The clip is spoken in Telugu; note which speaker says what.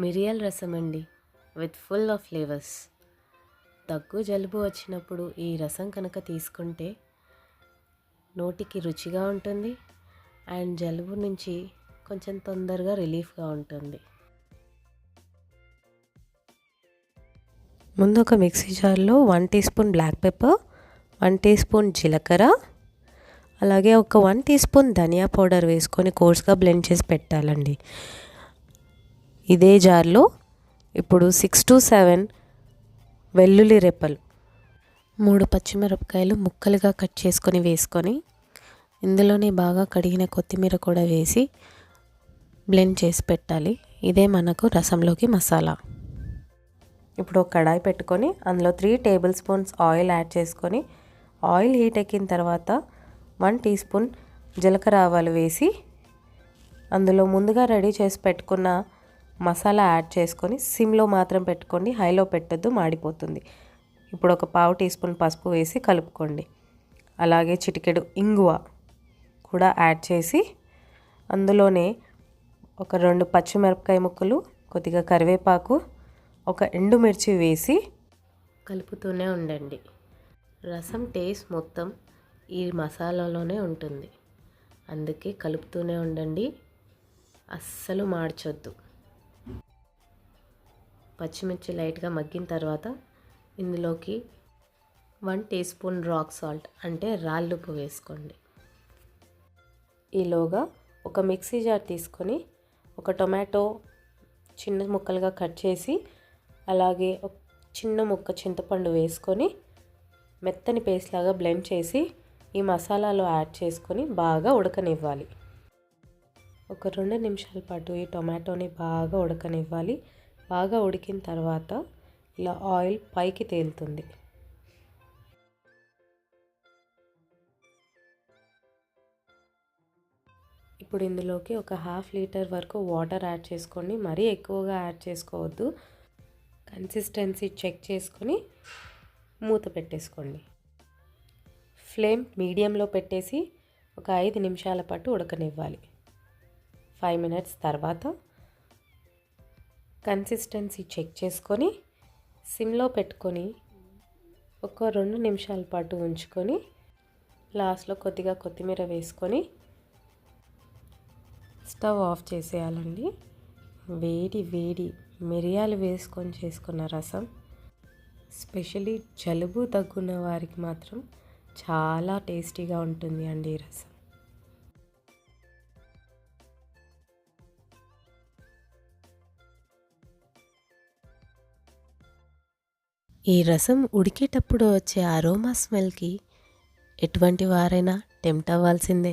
Speaker 1: మిరియాల రసం అండి, విత్ ఫుల్ ఆఫ్ ఫ్లేవర్స్. దగ్గు జలుబు వచ్చినప్పుడు ఈ రసం కనుక తీసుకుంటే నోటికి రుచిగా ఉంటుంది అండ్ జలుబు నుంచి కొంచెం తొందరగా రిలీఫ్గా ఉంటుంది. ముందు ఒక మిక్సీ జార్లో 1 teaspoon black pepper, 1 teaspoon జీలకర్ర, అలాగే ఒక 1 టీ స్పూన్ ధనియా పౌడర్ వేసుకొని కోర్స్గా బ్లెండ్ చేసి పెట్టాలండి. ఇదే జార్లో ఇప్పుడు 6 to 7 వెల్లుల్లి రెప్పలు, 3 పచ్చిమిరపకాయలు ముక్కలుగా కట్ చేసుకొని వేసుకొని ఇందులోనే బాగా కడిగిన కొత్తిమీర కూడా వేసి బ్లెండ్ చేసి పెట్టాలి. ఇదే మనకు రసంలోకి మసాలా. ఇప్పుడు ఒక కడాయి పెట్టుకొని అందులో 3 టేబుల్ స్పూన్స్ ఆయిల్ యాడ్ చేసుకొని ఆయిల్ హీట్ ఎక్కిన తర్వాత 1 టీ స్పూన్ జీలకర్ర ఆవాలు వేసి అందులో ముందుగా రెడీ చేసి పెట్టుకున్న మసాలా యాడ్ చేసుకొని సిమ్లో మాత్రం పెట్టుకోండి, హైలో పెట్టొద్దు, మాడిపోతుంది. ఇప్పుడు ఒక 1/2 టీ స్పూన్ పసుపు వేసి కలుపుకోండి. అలాగే చిటికెడు ఇంగువ కూడా యాడ్ చేసి అందులోనే ఒక 2 పచ్చిమిరపకాయ ముక్కలు, కొద్దిగా కరివేపాకు, ఒక ఎండుమిర్చి వేసి కలుపుతూనే ఉండండి. రసం టేస్ట్ మొత్తం ఈ మసాలాలోనే ఉంటుంది, అందుకే కలుపుతూనే ఉండండి, అస్సలు మార్చొద్దు. పచ్చిమిర్చి లైట్గా మగ్గిన తర్వాత ఇందులోకి 1 టీ స్పూన్ రాక్ సాల్ట్ అంటే రాళ్ళుప్పు వేసుకోండి. ఈలోగా ఒక మిక్సీ జార్ తీసుకొని ఒక టొమాటో చిన్న ముక్కలుగా కట్ చేసి అలాగే ఒక చిన్న ముక్క చింతపండు వేసుకొని మెత్తని పేస్ట్ లాగా బ్లెండ్ చేసి ఈ మసాలాలో యాడ్ చేసుకొని బాగా ఉడకనివ్వాలి. ఒక 2 నిమిషాల పాటు ఈ టొమాటోని బాగా ఉడకనివ్వాలి. బాగా ఉడికిన తర్వాత ఇలా ఆయిల్ పైకి తేలుతుంది. ఇప్పుడు ఇందులోకి ఒక 1/2 లీటర్ వరకు వాటర్ యాడ్ చేసుకోండి. మరీ ఎక్కువగా యాడ్ చేసుకోవద్దు. కన్సిస్టెన్సీ చెక్ చేసుకొని మూత పెట్టేసుకోండి. ఫ్లేమ్ మీడియంలో పెట్టేసి ఒక 5 నిమిషాల పాటు ఉడకనివ్వాలి. 5 మినిట్స్ తర్వాత కన్సిస్టెన్సీ చెక్ చేసుకొని సిమ్లో పెట్టుకొని ఒక 2 నిమిషాల పాటు ఉంచుకొని లాస్ట్లో కొద్దిగా కొత్తిమీర వేసుకొని స్టవ్ ఆఫ్ చేసేయాలండి. వేడి వేడి మిరియాలు వేసుకొని చేసుకున్న రసం స్పెషల్లీ జలుబు దగ్గున్న వారికి మాత్రం చాలా టేస్టీగా ఉంటుంది అండి ఈ రసం. ఈ రసం ఉడికేటప్పుడు వచ్చే అరోమా స్మెల్కి ఎటువంటి వారైనా టెంప్ట్ అవ్వాల్సిందే.